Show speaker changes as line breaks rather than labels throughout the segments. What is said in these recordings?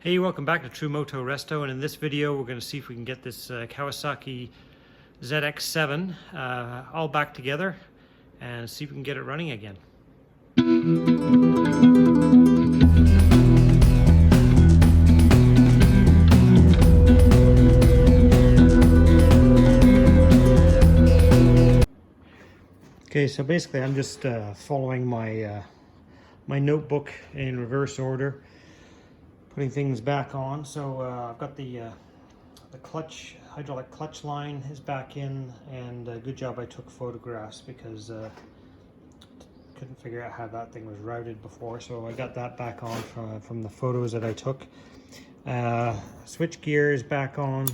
Hey, welcome back to True-Moto-Resto, and in this video we're going to see if we can get this Kawasaki ZX7 all back together and see if we can get it running again. Okay, so basically I'm just following my my notebook in reverse order, putting things back on. So I've got the hydraulic clutch line is back in, and good job I took photographs because couldn't figure out how that thing was routed before, so I got that back on from the photos that I took. Switch gear is back on,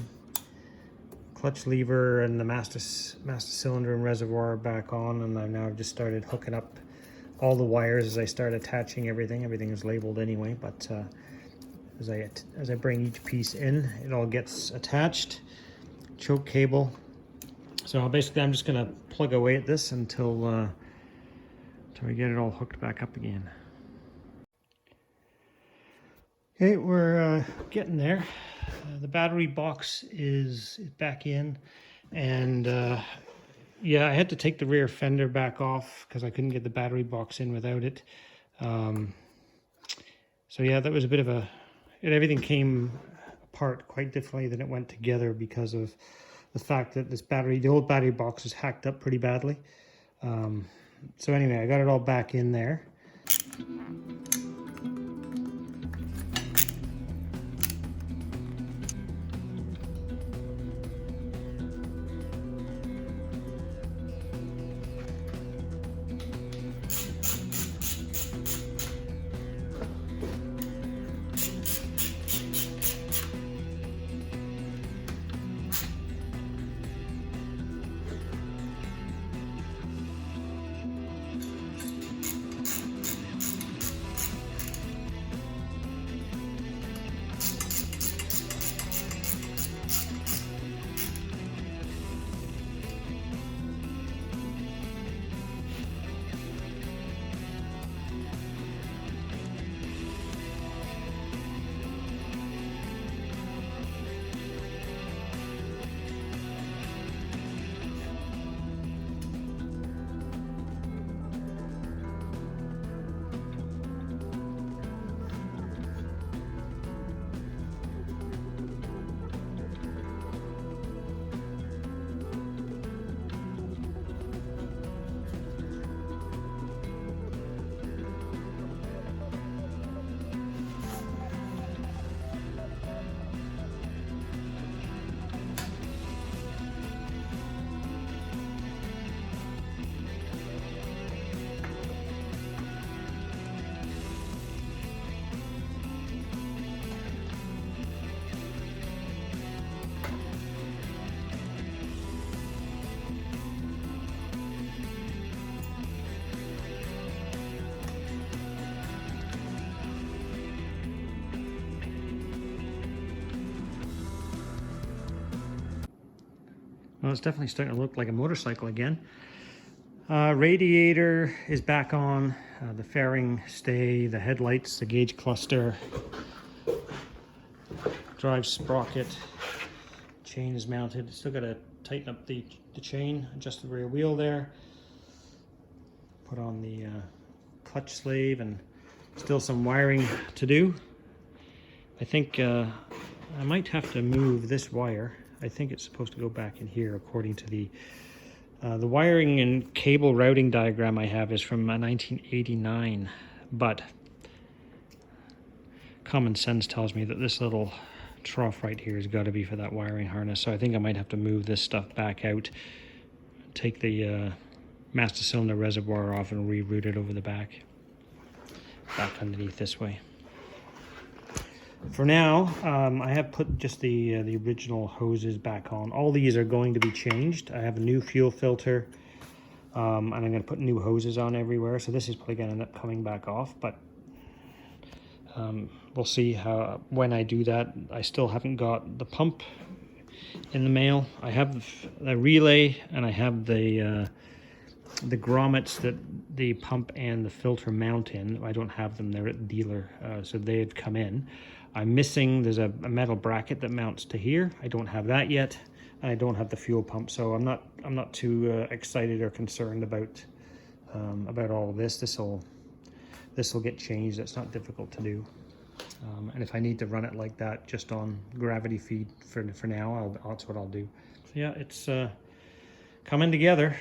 clutch lever and the master cylinder and reservoir are back on, and I've now just started hooking up all the wires as I start attaching everything. Everything is labeled anyway, but as I bring each piece in, it all gets attached. Choke cable. So basically I'm just gonna plug away at this until we get it all hooked back up again. Okay, we're getting there. The battery box is back in, and yeah, I had to take the rear fender back off because I couldn't get the battery box in without it. So yeah, that was a bit of a... everything came apart quite differently than it went together because of the fact that the old battery box is hacked up pretty badly. So anyway, I got it all back in there. Well, it's definitely starting to look like a motorcycle again. Radiator is back on, the fairing stay, the headlights, the gauge cluster, drive sprocket, chain is mounted. Still got to tighten up the chain, adjust the rear wheel there, put on the clutch sleeve, and still some wiring to do. I think I might have to move this wire. I think it's supposed to go back in here according to the wiring and cable routing diagram I have is from 1989, but common sense tells me that this little trough right here has got to be for that wiring harness. So I think I might have to move this stuff back out, take the master cylinder reservoir off and reroute it over the back underneath this way. For now, I have put just the original hoses back on. All these are going to be changed. I have a new fuel filter, and I'm going to put new hoses on everywhere. So this is probably going to end up coming back off, but we'll see when I do that. I still haven't got the pump in the mail. I have the relay, and I have the grommets that the pump and the filter mount in. I don't have them there at the dealer, so they've come in. I'm missing, there's a metal bracket that mounts to here. I don't have that yet, and I don't have the fuel pump, so I'm not too excited or concerned about all of this. This will get changed. It's not difficult to do. And if I need to run it like that, just on gravity feed for now, that's what I'll do. So yeah, it's coming together.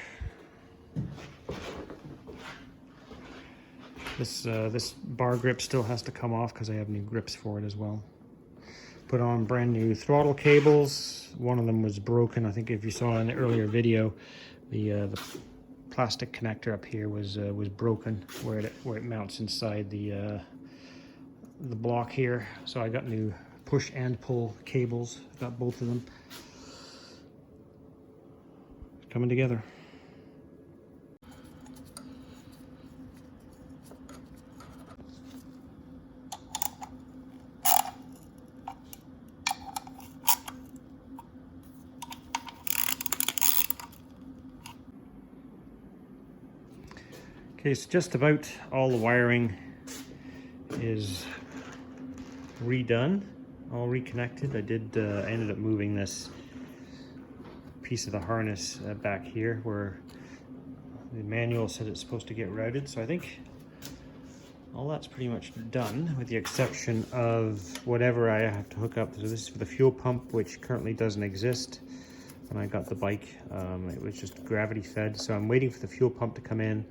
This bar grip still has to come off because I have new grips for it as well. Put on brand new throttle cables. One of them was broken. I think if you saw in the earlier video, the plastic connector up here was broken where it mounts inside the block here. So I got new push and pull cables. Got both of them. It's coming together. Okay, so just about all the wiring is redone, all reconnected. I ended up moving this piece of the harness back here where the manual said it's supposed to get routed. So I think all that's pretty much done, with the exception of whatever I have to hook up. So this is for the fuel pump, which currently doesn't exist. When I got the bike, it was just gravity fed. So I'm waiting for the fuel pump to come in.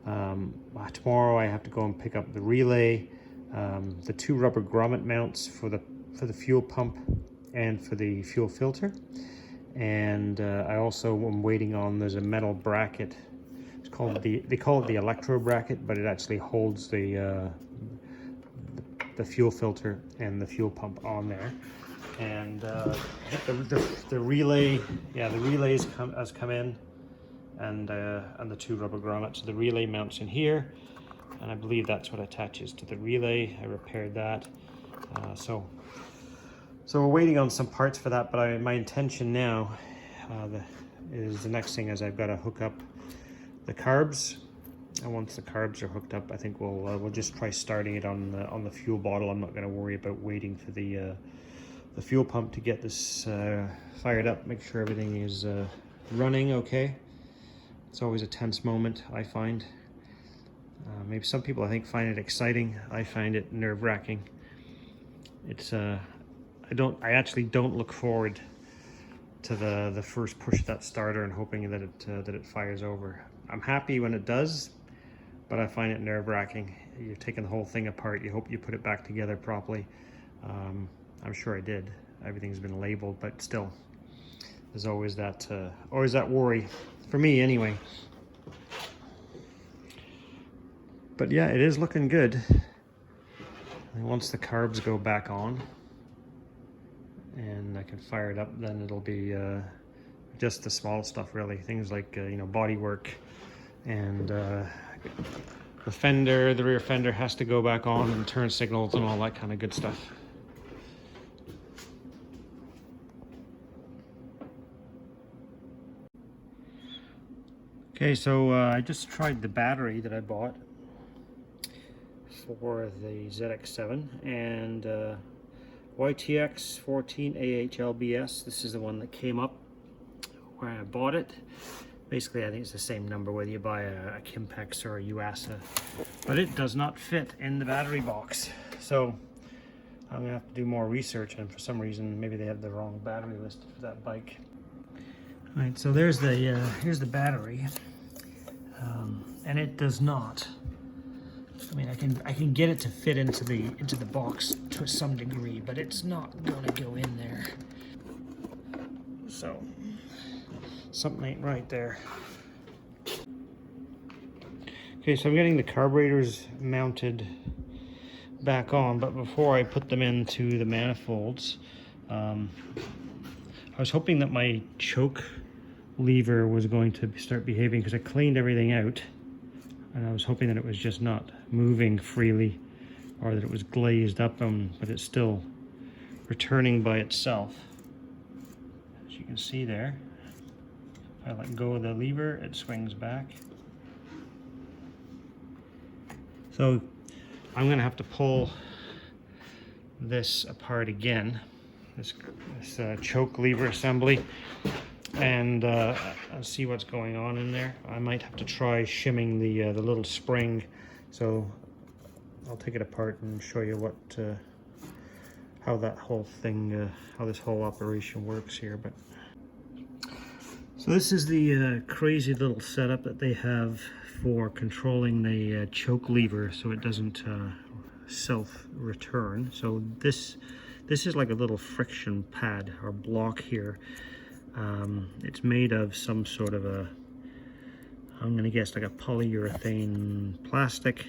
Tomorrow I have to go and pick up the relay, the 2 rubber grommet mounts for the fuel pump and for the fuel filter, and I also am waiting on, there's a metal bracket. It's called they call it the electro bracket, but it actually holds the fuel filter and the fuel pump on there. And the relay, yeah, the relays has come in. And the 2 rubber grommets. The relay mounts in here, and I believe that's what attaches to the relay. I repaired that. So we're waiting on some parts for that, but my intention now is the next thing is I've got to hook up the carbs, and once the carbs are hooked up, I think we'll just try starting it on the fuel bottle. I'm not going to worry about waiting for the fuel pump to get this fired up. Make sure everything is running okay. It's always a tense moment, I find. Maybe some people, I think, find it exciting. I find it nerve-wracking. It's I actually don't look forward to the first push of that starter and hoping that it fires over. I'm happy when it does, but I find it nerve-wracking. You're taking the whole thing apart. You hope you put it back together properly. I'm sure I did. Everything's been labeled, but still, there's always that worry. For me, anyway. But yeah, it is looking good. And once the carbs go back on and I can fire it up, then it'll be just the small stuff, really. Things like bodywork and the fender, the rear fender has to go back on, and turn signals and all that kind of good stuff. Okay, so I just tried the battery that I bought for the ZX7 and YTX 14 AHLBS. This is the one that came up where I bought it. Basically, I think it's the same number whether you buy a Kimpex or a Yuasa, but it does not fit in the battery box. So I'm gonna have to do more research, and for some reason, maybe they have the wrong battery listed for that bike. All right, so there's the here's the battery, and it does not. I mean, I can get it to fit into the box to some degree, but it's not gonna go in there. So something ain't right there. Okay, so I'm getting the carburetors mounted back on, but before I put them into the manifolds, I was hoping that my choke lever was going to start behaving, because I cleaned everything out, and I was hoping that it was just not moving freely, or that it was glazed up, but it's still returning by itself. As you can see there, if I let go of the lever, it swings back. So I'm going to have to pull this apart again, this choke lever assembly, and I'll see what's going on in there. I might have to try shimming the little spring, so I'll take it apart and show you what how that whole thing, how this whole operation works here. But so this is the crazy little setup that they have for controlling the choke lever so it doesn't self-return. So this is like a little friction pad or block here. It's made of some sort of a, I'm gonna guess like a polyurethane plastic.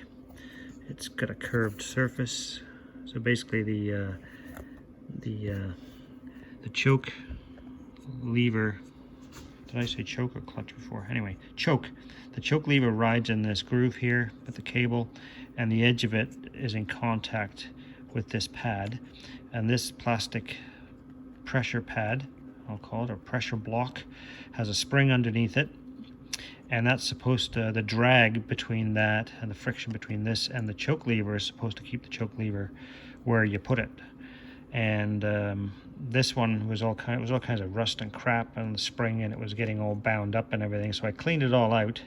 It's got a curved surface. So basically the choke lever, did I say choke or clutch before? Anyway, choke. The choke lever rides in this groove here with the cable, and the edge of it is in contact with this pad. And this plastic pressure pad, I'll call it, or pressure block, has a spring underneath it. And that's supposed to, the drag between that and the friction between this and the choke lever is supposed to keep the choke lever where you put it. And this one was all kinds of rust and crap on the spring, and it was getting all bound up and everything. So I cleaned it all out,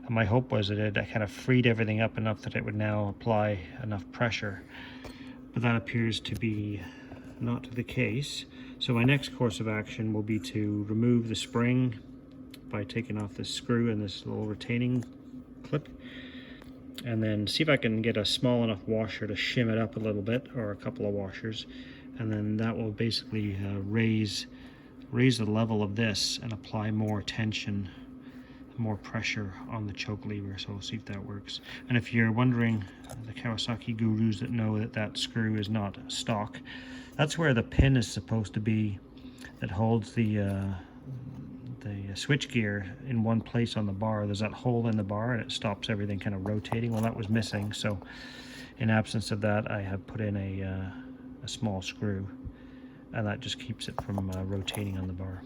and my hope was that it kind of freed everything up enough that it would now apply enough pressure. But that appears to be not the case. So my next course of action will be to remove the spring by taking off this screw and this little retaining clip, and then see if I can get a small enough washer to shim it up a little bit, or a couple of washers, and then that will basically raise the level of this and apply more tension, more pressure on the choke lever. So we'll see if that works. And if you're wondering, the Kawasaki gurus that know that that screw is not stock, that's where the pin is supposed to be that holds the switch gear in one place on the bar. There's that hole in the bar and it stops everything kind of rotating. Well, that was missing, so in absence of that I have put in a small screw, and that just keeps it from rotating on the bar.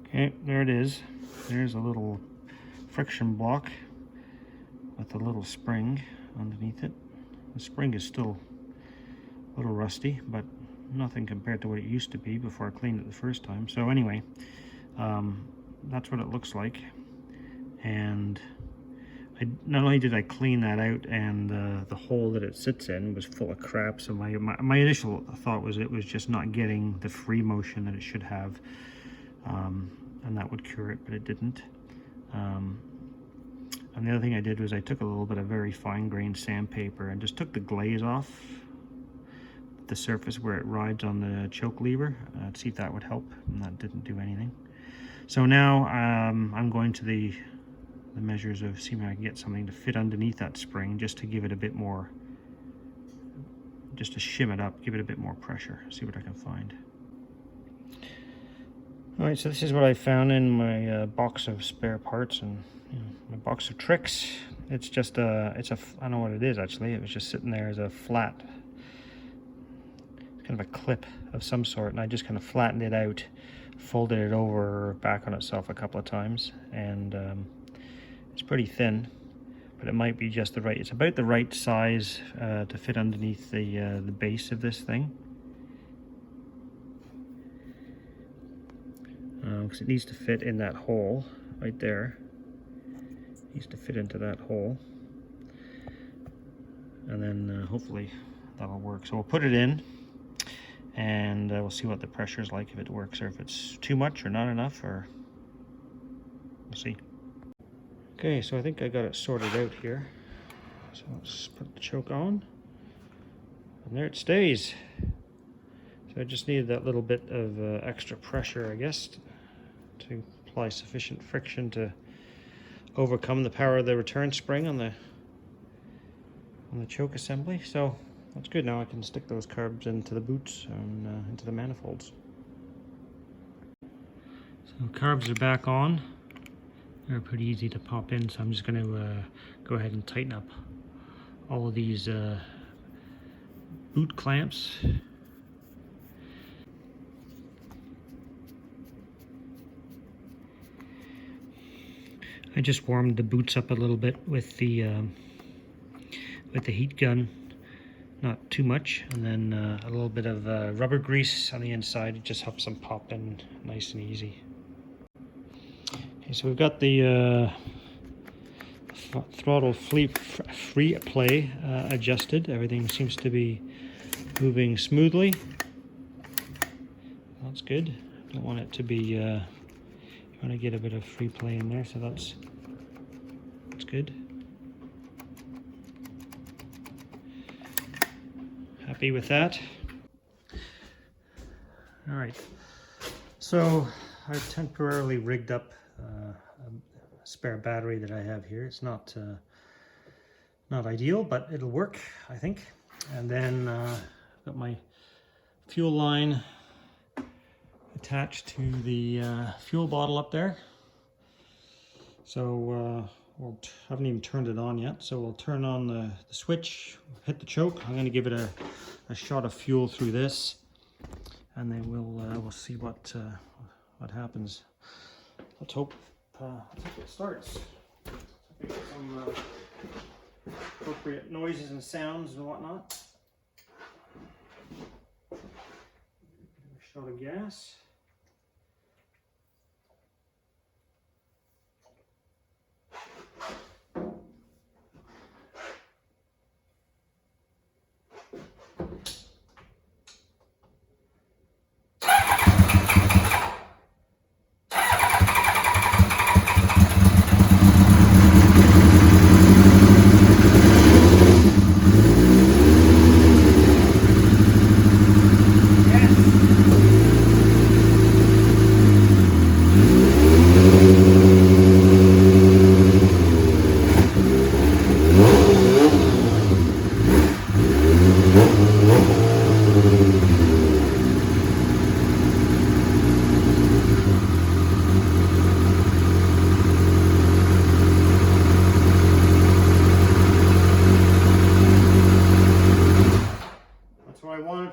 Okay, there it is. There's a little friction block with a little spring underneath it. The spring is still a little rusty, but nothing compared to what it used to be before I cleaned it the first time. So anyway, that's what it looks like. And not only did I clean that out, and the hole that it sits in was full of crap, so my initial thought was it was just not getting the free motion that it should have, and that would cure it, but it didn't. And the other thing I did was I took a little bit of very fine-grained sandpaper and just took the glaze off the surface where it rides on the choke lever to see if that would help, and that didn't do anything. So now I'm going to the measures of seeing if I can get something to fit underneath that spring, just to give it a bit more, just to shim it up, give it a bit more pressure, see what I can find. Alright, so this is what I found in my box of spare parts and my box of tricks. It's just I don't know what it is actually. It was just sitting there as a flat, kind of a clip of some sort, and I just kind of flattened it out, folded it over back on itself a couple of times, and it's pretty thin, but it might be just the right, it's about the right size to fit underneath the base of this thing, because it needs to fit in that hole right there. It needs to fit into that hole, and then hopefully that'll work. So we'll put it in, and we'll see what the pressure is like, if it works, or if it's too much or not enough, or we'll see. Okay, so I think I got it sorted out here. So let's put the choke on, and there it stays. So I just needed that little bit of extra pressure, I guess, to apply sufficient friction to overcome the power of the return spring on the choke assembly. So that's good. Now I can stick those carbs into the boots and into the manifolds. So carbs are back on. They're pretty easy to pop in, so I'm just going to go ahead and tighten up all of these boot clamps. I just warmed the boots up a little bit with the heat gun not too much, and then a little bit of rubber grease on the inside. It just helps them pop in nice and easy. Okay, so we've got the throttle free play adjusted. Everything seems to be moving smoothly. That's good. Don't want it to be, you want to get a bit of free play in there, so that's good. Happy with that. All right, so I've temporarily rigged up a spare battery that I have here. It's not ideal, but it'll work, I think. And then I've got my fuel line attached to the fuel bottle up there. So haven't even turned it on yet. So we'll turn on the switch, hit the choke. I'm going to give it a shot of fuel through this, and then we'll see what happens. Let's hope it starts. Get some appropriate noises and sounds and whatnot. A shot of gas.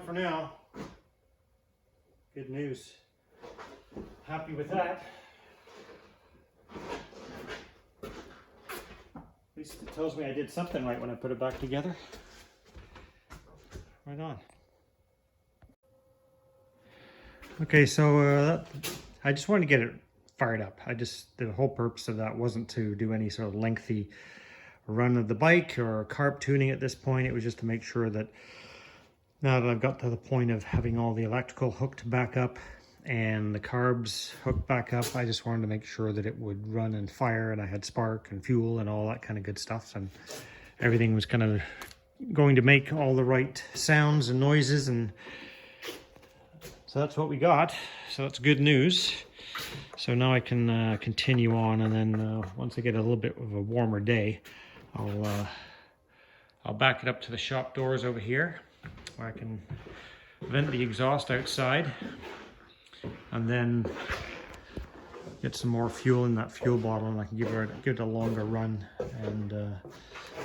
For now. Good news. Happy with that. At least it tells me I did something right when I put it back together. Right on. Okay, so I just wanted to get it fired up. The whole purpose of that wasn't to do any sort of lengthy run of the bike or carb tuning at this point. It was just to make sure that now that I've got to the point of having all the electrical hooked back up and the carbs hooked back up, I just wanted to make sure that it would run and fire, and I had spark and fuel and all that kind of good stuff, and everything was kind of going to make all the right sounds and noises, and so that's what we got. So that's good news. So now I can continue on, and then once I get a little bit of a warmer day, I'll back it up to the shop doors over here, where I can vent the exhaust outside, and then get some more fuel in that fuel bottle, and I can give it a longer run, and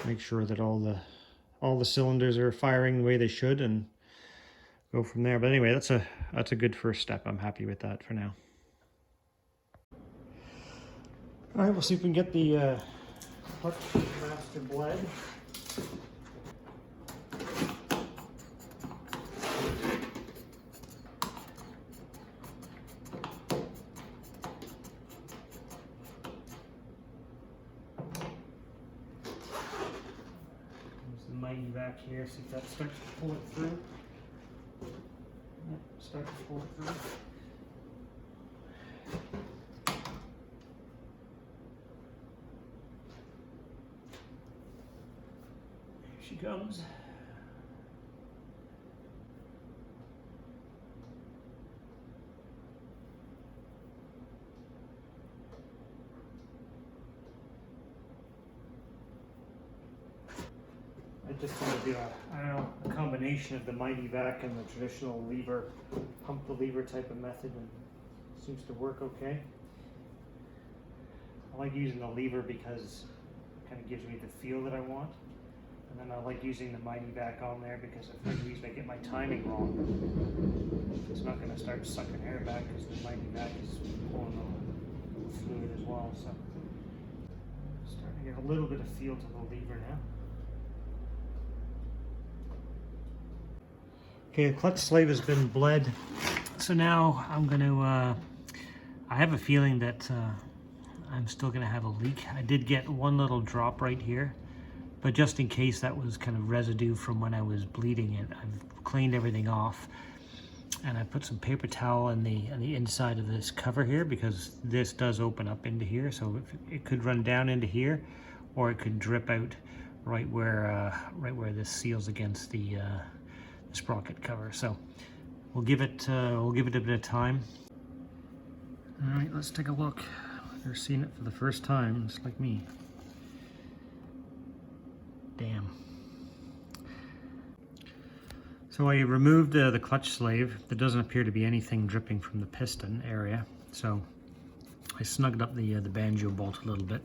make sure that all the cylinders are firing the way they should, and go from there. But anyway, that's a good first step. I'm happy with that for now. All right, we'll see if we can get the clutch master bled. Back here, see if that starts to pull it through. Yep, start to pull it through. Here she comes. I just want to do a combination of the Mighty Vac and the traditional lever, pump the lever type of method, and it seems to work okay. I like using the lever because it kind of gives me the feel that I want. And then I like using the Mighty Vac on there because if I usually get my timing wrong, it's not going to start sucking air back because the Mighty Vac is pulling the fluid as well. So I'm starting to get a little bit of feel to the lever now. Okay, the clutch slave has been bled. So now I'm going to, I have a feeling that I'm still going to have a leak. I did get one little drop right here, but just in case that was kind of residue from when I was bleeding it, I've cleaned everything off. And I put some paper towel on the inside of this cover here, because this does open up into here, so it could run down into here, or it could drip out right where this seals against the sprocket cover. So we'll give it a bit of time. All right, let's take a look. They're seeing it for the first time, just like me. Damn. So I removed the clutch slave. There doesn't appear to be anything dripping from the piston area. So I snugged up the banjo bolt a little bit,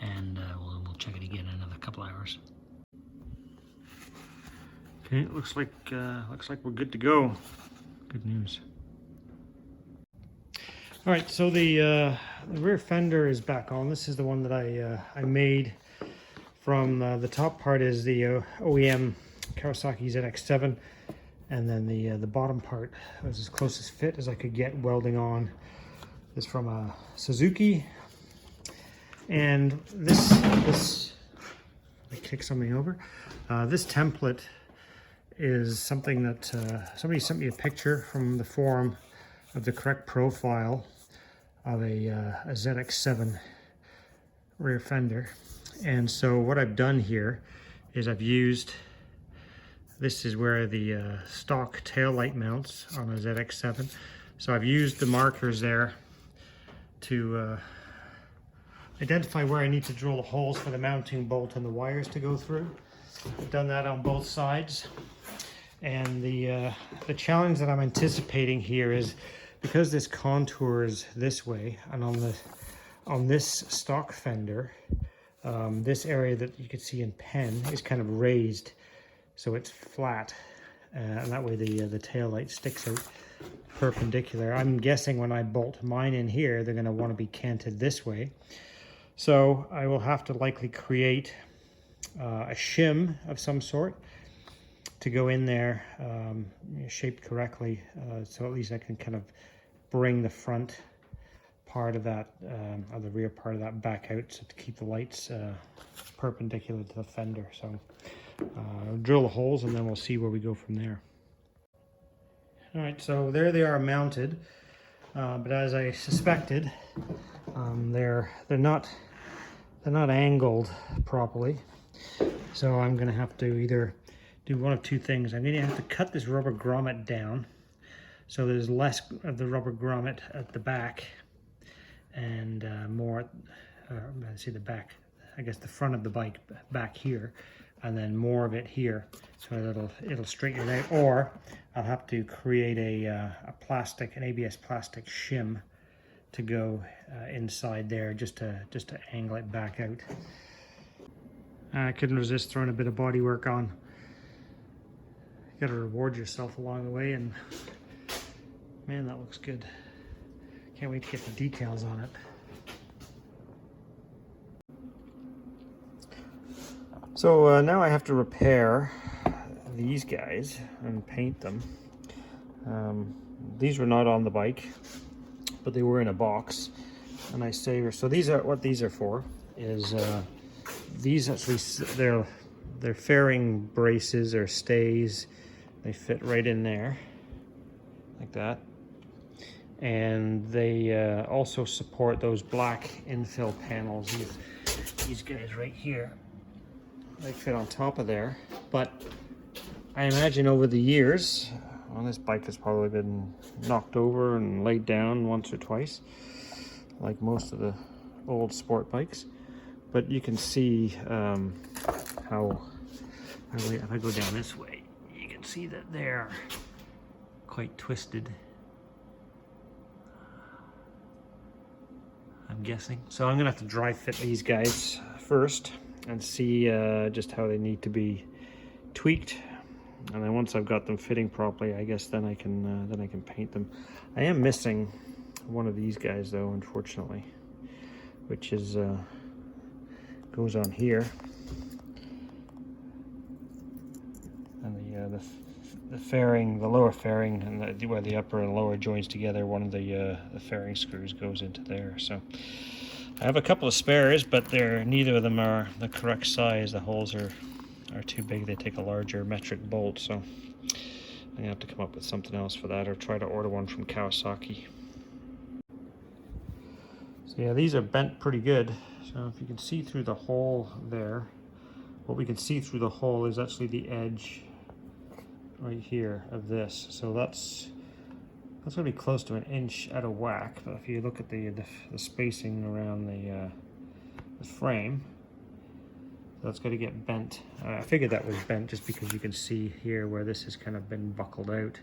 and we'll check it again in another couple hours. Okay, it looks like we're good to go. Good news. All right, so the rear fender is back on. This is the one that I made from the top part is the OEM Kawasaki ZX7, and then the bottom part was as close as fit as I could get welding on. This from a Suzuki, and this I kick something over. This template is something that somebody sent me a picture from the forum of the correct profile of a ZX7 rear fender, and so what I've done here is I've used. This is where the stock tail light mounts on a ZX7. So I've used the markers there to identify where I need to drill the holes for the mounting bolt and the wires to go through. I've done that on both sides. And the challenge that I'm anticipating here is, because this contours this way, and on this stock fender, this area that you can see in pen is kind of raised. So it's flat, and that way the tail light sticks out perpendicular. I'm guessing when I bolt mine in here, they're going to want to be canted this way. So I will have to likely create a shim of some sort to go in there, shaped correctly, so at least I can kind of bring the front part of that, or the rear part of that back out, so to keep the lights perpendicular to the fender. So drill the holes and then we'll see where we go from there. All right, so there they are mounted, but as I suspected, they're not angled properly. So I'm going to have to either do one of two things. I'm going to have to cut this rubber grommet down so there's less of the rubber grommet at the back and more, let's see, the back, I guess the front of the bike back here, and then more of it here, so it'll straighten it out. Or I'll have to create a plastic, an ABS plastic shim to go inside there, just to angle it back out. I couldn't resist throwing a bit of bodywork on. You gotta reward yourself along the way, and man, that looks good. Can't wait to get the decals on it. So now I have to repair these guys and paint them. These were not on the bike, but they were in a box, and I saved. So these are what these are for. Is these actually they're fairing braces or stays. They fit right in there, like that, and they also support those black infill panels. These guys right here. They fit on top of there, but I imagine over the years, well, this bike has probably been knocked over and laid down once or twice, like most of the old sport bikes. But you can see how, if I go down this way, you can see that they're quite twisted, I'm guessing. So I'm gonna have to dry fit these guys first and see just how they need to be tweaked, and then once I've got them fitting properly, I guess then I can paint them. I am missing one of these guys though, unfortunately, which is goes on here, and the fairing, the lower fairing, and where the upper and lower joins together, one of the fairing screws goes into there. So I have a couple of spares, but neither of them are the correct size. The holes are too big. They take a larger metric bolt, so I'm gonna have to come up with something else for that, or try to order one from Kawasaki. So yeah, these are bent pretty good. So if you can see through the hole there, what we can see through the hole is actually the edge right here of this. So that's going to be close to an inch out of whack. But if you look at the spacing around the frame, that's going to get bent. I figured that was bent just because you can see here where this has kind of been buckled out.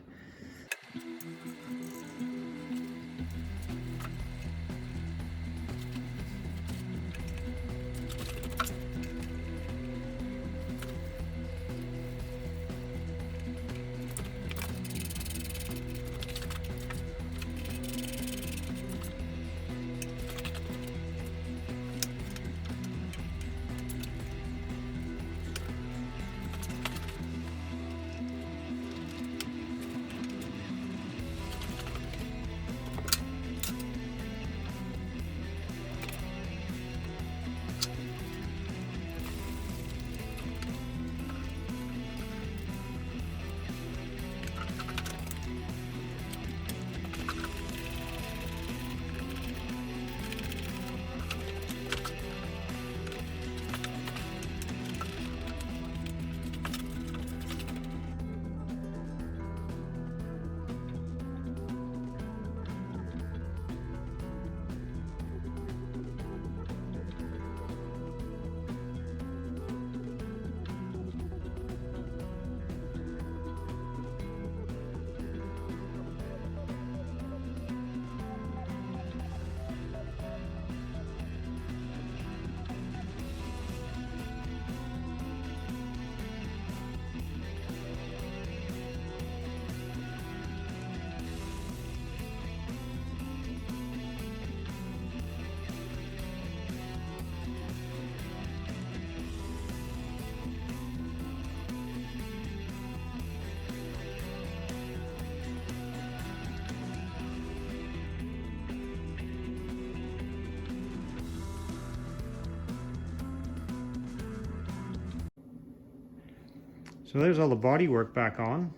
So there's all the bodywork back on,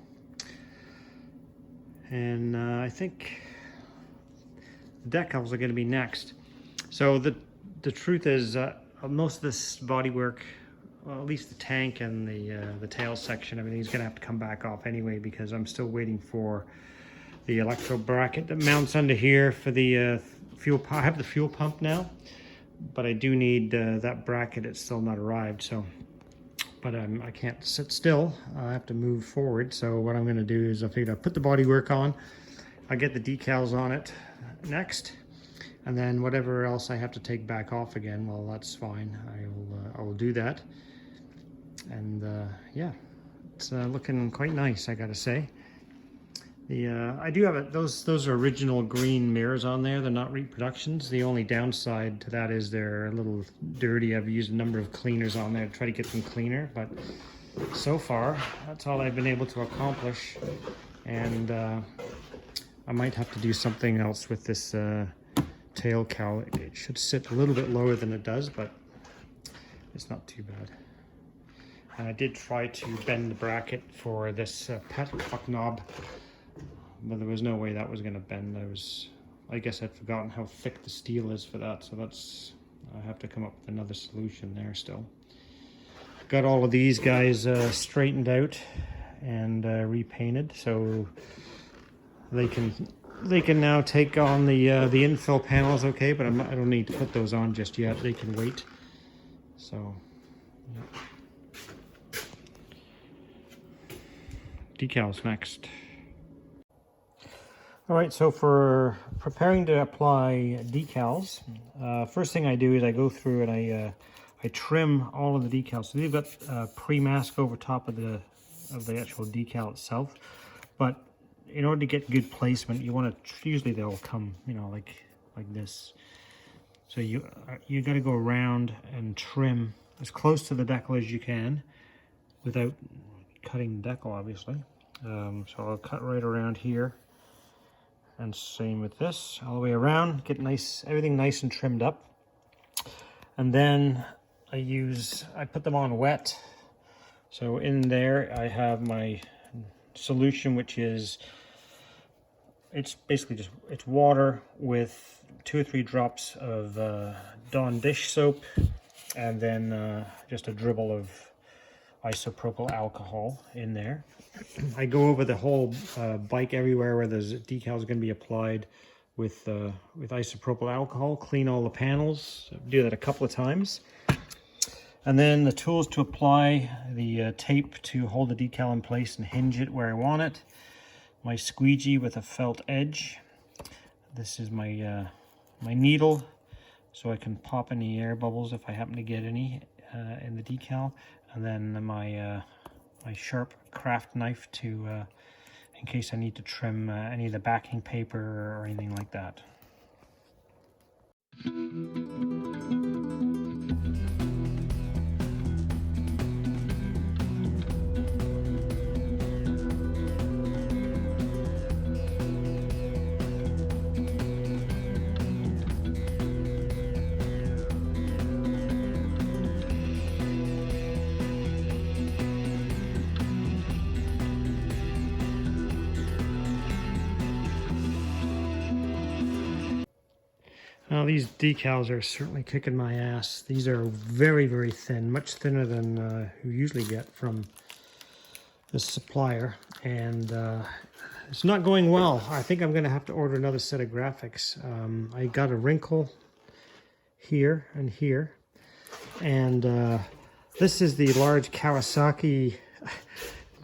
and I think the decals are going to be next. So the truth is, most of this bodywork, well, at least the tank and the tail section, everything's going to have to come back off anyway, because I'm still waiting for the electro bracket that mounts under here for the fuel pump. I have the fuel pump now, but I do need that bracket. It's still not arrived, so. But I can't sit still. I have to move forward. So what I'm going to do is I figured I'll put the bodywork on. I'll get the decals on it next, and then whatever else I have to take back off again, well, that's fine. I will do that. And yeah, it's looking quite nice, I gotta say. I do have those are original green mirrors on there. They're not reproductions. The only downside to that is they're a little dirty. I've used a number of cleaners on there to try to get them cleaner, but so far that's all I've been able to accomplish. And I might have to do something else with this tail cowl. It should sit a little bit lower than it does, but it's not too bad. And I did try to bend the bracket for this petcock knob, but there was no way that was going to bend. I guess I'd forgotten how thick the steel is for that, so I have to come up with another solution there still. Got all of these guys straightened out and repainted, so they can now take on the infill panels, okay, but I don't need to put those on just yet. They can wait. So yeah. Decals next. All right, so for preparing to apply decals, first thing I do is I go through and I trim all of the decals. So they've got pre-mask over top of the actual decal itself, but in order to get good placement, you want to, usually they'll come, you know, like this. So you got to go around and trim as close to the decal as you can without cutting decal, obviously. So I'll cut right around here, and same with this, all the way around. Get everything nice and trimmed up, and then I put them on wet. So in there I have my solution, which is, it's basically it's water with 2 or 3 drops of Dawn dish soap, and then just a dribble of isopropyl alcohol in there. I go over the whole bike everywhere where there's decals going to be applied with isopropyl alcohol, clean all the panels, do that a couple of times. And then the tools to apply the tape to hold the decal in place and hinge it where I want it. My squeegee with a felt edge. This is my my needle, so I can pop any air bubbles if I happen to get any in the decal. And then my my sharp craft knife to in case I need to trim any of the backing paper or anything like that. Now these decals are certainly kicking my ass. These are very, very thin, much thinner than you usually get from this supplier, and it's not going well. I think I'm going to have to order another set of graphics. I got a wrinkle here and here, and this is the large Kawasaki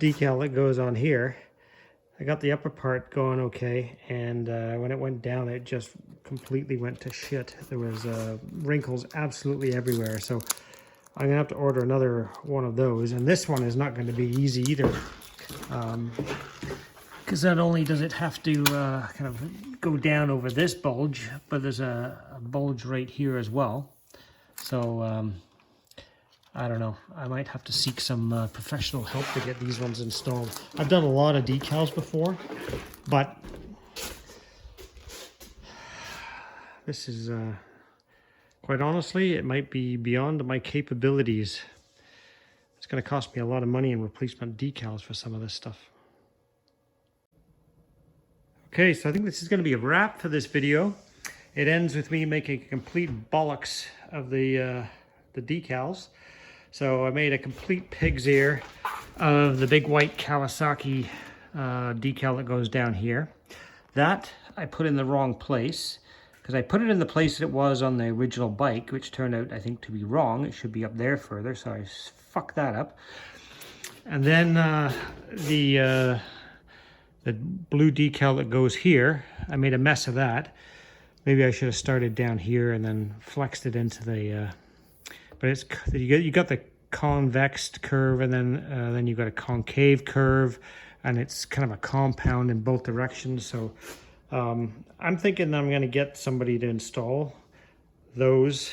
decal that goes on here. I got the upper part going okay, and when it went down, it just completely went to shit. There was wrinkles absolutely everywhere, so I'm gonna have to order another one of those. And this one is not going to be easy either, because not only does it have to kind of go down over this bulge, but there's a bulge right here as well. So I don't know. I might have to seek some professional help to get these ones installed. I've done a lot of decals before, but this is, quite honestly, it might be beyond my capabilities. It's going to cost me a lot of money in replacement decals for some of this stuff. Okay, so I think this is going to be a wrap for this video. It ends with me making a complete bollocks of the decals. So I made a complete pig's ear of the big white Kawasaki decal that goes down here. That I put in the wrong place, because I put it in the place that it was on the original bike, which turned out, I think, to be wrong. It should be up there further, so I fucked that up. And then the blue decal that goes here, I made a mess of that. Maybe I should have started down here and then flexed it into the... but it's, you got the convexed curve, and then you got a concave curve, and it's kind of a compound in both directions. So I'm thinking I'm going to get somebody to install those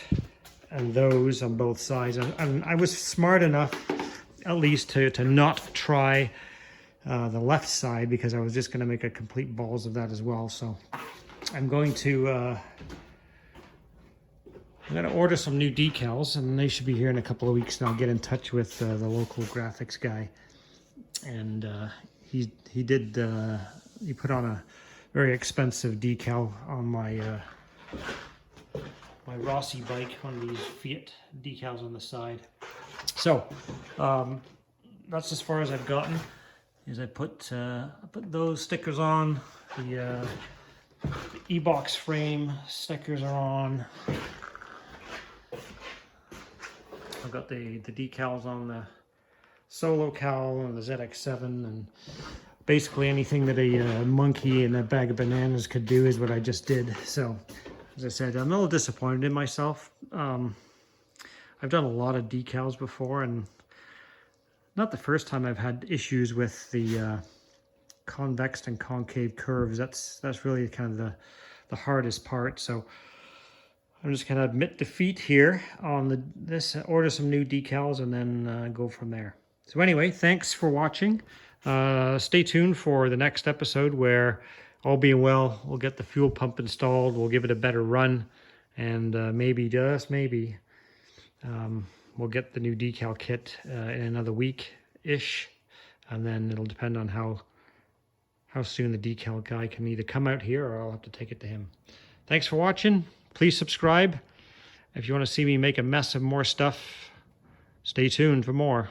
and those on both sides. And I was smart enough, at least, to not try the left side, because I was just going to make a complete balls of that as well. So I'm going to order some new decals, and they should be here in a couple of weeks, and I'll get in touch with the local graphics guy. And he put on a very expensive decal on my my Rossi bike, one of these Fiat decals on the side. So that's as far as I've gotten. Is I put those stickers on. The e-box frame stickers are on. I've got the decals on the Solo Cowl and the ZX7, and basically anything that a monkey and a bag of bananas could do is what I just did. So, as I said, I'm a little disappointed in myself. I've done a lot of decals before, and not the first time I've had issues with the convex and concave curves. That's really kind of the hardest part. So I'm just going to admit defeat here on this, order some new decals, and then go from there. So anyway, thanks for watching. Stay tuned for the next episode where, all being well, we'll get the fuel pump installed, we'll give it a better run, and maybe, just maybe, we'll get the new decal kit in another week-ish, and then it'll depend on how soon the decal guy can either come out here or I'll have to take it to him. Thanks for watching. Please subscribe. If you want to see me make a mess of more stuff, stay tuned for more.